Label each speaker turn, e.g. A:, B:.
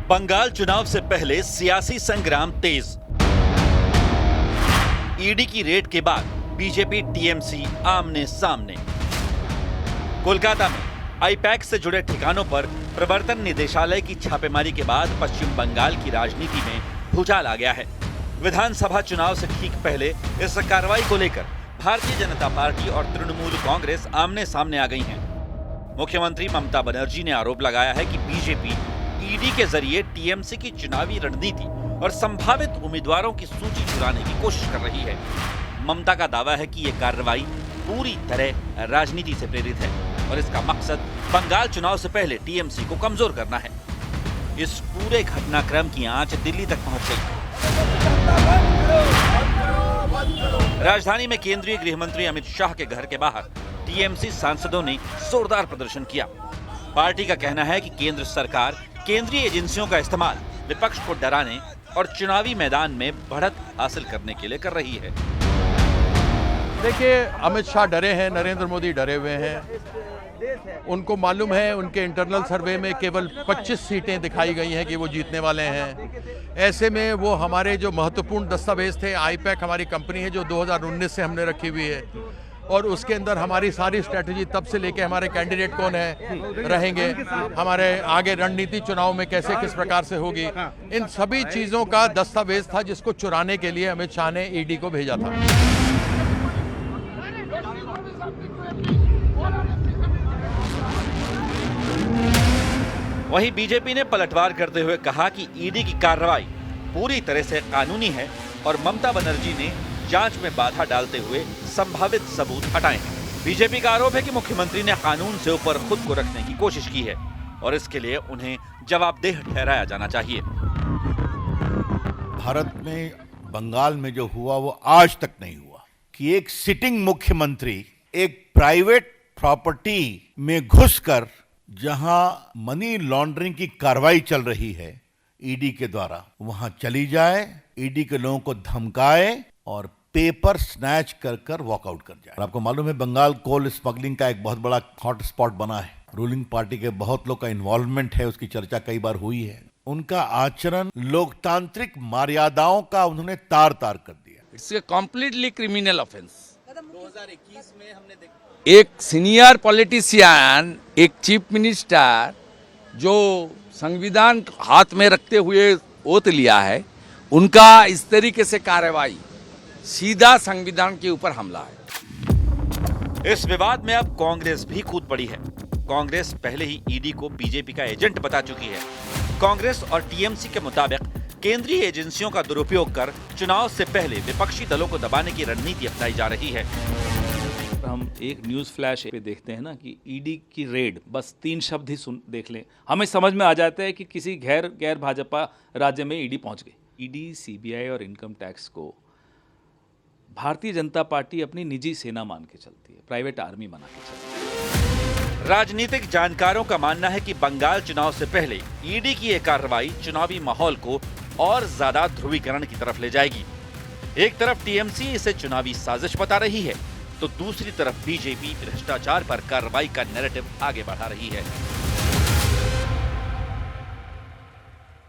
A: बंगाल चुनाव से पहले सियासी संग्राम तेज। ईडी की रेड के बाद बीजेपी टीएमसी आमने सामने। कोलकाता में आईपैक से जुड़े ठिकानों पर प्रवर्तन निदेशालय की छापेमारी के बाद पश्चिम बंगाल की राजनीति में भूचाल आ गया है। विधानसभा चुनाव से ठीक पहले इस कार्रवाई को लेकर भारतीय जनता पार्टी और तृणमूल कांग्रेस आमने सामने आ गई हैं। मुख्यमंत्री ममता बनर्जी ने आरोप लगाया है कि बीजेपी ईडी के जरिए टीएमसी की चुनावी रणनीति और संभावित उम्मीदवारों की सूची चुराने की कोशिश कर रही है। ममता का दावा है कि यह कार्रवाई पूरी तरह राजनीति से प्रेरित है और इसका मकसद बंगाल चुनाव से पहले टीएमसी को कमजोर करना है। इस पूरे घटनाक्रम की आंच दिल्ली तक पहुंच गई। राजधानी में केंद्रीय गृह मंत्री अमित शाह के घर के बाहर टीएमसी सांसदों ने जोरदार प्रदर्शन किया। पार्टी का कहना है कि केंद्र सरकार केंद्रीय एजेंसियों का इस्तेमाल विपक्ष को डराने और चुनावी मैदान में बढ़त हासिल करने के लिए कर रही है।
B: देखिए, अमित शाह डरे हैं, नरेंद्र मोदी डरे हुए हैं। उनको मालूम है उनके इंटरनल सर्वे में केवल 25 सीटें दिखाई गई हैं कि वो जीतने वाले हैं। ऐसे में वो हमारे जो महत्वपूर्ण दस्तावेज थे, आईपैक हमारी कंपनी है जो 2019 से हमने रखी हुई है और उसके अंदर हमारी सारी स्ट्रेटजी तब से लेके हमारे कैंडिडेट कौन है रहेंगे, हमारे आगे रणनीति चुनाव में कैसे किस प्रकार से होगी, इन सभी चीज़ों का दस्तावेज था जिसको चुराने के लिए अमित शाह ने ईडी को भेजा था।
A: वहीं बीजेपी ने पलटवार करते हुए कहा कि ईडी की कार्रवाई पूरी तरह से कानूनी है और ममता बनर्जी ने जांच में बाधा डालते हुए संभावित सबूत हटाए हैं। बीजेपी का आरोप है कि मुख्यमंत्री ने कानून से ऊपर खुद को रखने की कोशिश की है और इसके लिए उन्हें जवाबदेह ठहराया जाना चाहिए।
C: भारत में बंगाल में जो हुआ वो आज तक नहीं हुआ कि एक सिटिंग मुख्यमंत्री एक प्राइवेट प्रॉपर्टी में घुसकर जहां मनी लॉन्ड्रिंग की कार्रवाई चल रही है ईडी के द्वारा, वहां चली जाए, ईडी के लोगों को धमकाए और पेपर स्नैच कर वॉकआउट कर जाए। आपको मालूम है बंगाल कोल स्मगलिंग का एक बहुत बड़ा हॉट स्पॉट बना है। रूलिंग पार्टी के बहुत लोग का इन्वॉल्वमेंट है, उसकी चर्चा कई बार हुई है। उनका आचरण लोकतांत्रिक मर्यादाओं का उन्होंने तार तार कर दिया।
D: It's a completely criminal offence. 2021 में हमने देखा एक सीनियर पॉलिटिशियन, एक चीफ मिनिस्टर जो संविधान हाथ में रखते हुए ओथ लिया है, उनका इस तरीके से कार्रवाई सीधा संविधान के ऊपर हमला है।
A: इस विवाद में अब कांग्रेस भी कूद पड़ी है। कांग्रेस पहले ही ईडी को बीजेपी का एजेंट बता चुकी है। कांग्रेस और टीएमसी के मुताबिक केंद्रीय एजेंसियों का दुरुपयोग कर चुनाव से पहले विपक्षी दलों को दबाने की रणनीति अपनाई जा रही है।
E: हम एक न्यूज़ फ्लैश पे देखते हैं ना कि ईडी की रेड, बस 3 शब्द ही देख लें, हमें समझ में आ जाता है कि किसी गैर भाजपा राज्य में ईडी पहुंच गई। ईडी, सीबीआई और इनकम टैक्स को भारतीय जनता पार्टी अपनी निजी सेना मान के चलती है, प्राइवेट आर्मी बना के चलती है।
A: राजनीतिक जानकारों का मानना है कि बंगाल चुनाव से पहले ईडी की यह कार्रवाई चुनावी माहौल को और ज्यादा ध्रुवीकरण की तरफ ले जाएगी। एक तरफ टीएमसी इसे चुनावी साजिश बता रही है तो दूसरी तरफ बीजेपी भ्रष्टाचार पर कार्रवाई का नैरेटिव आगे बढ़ा रही है।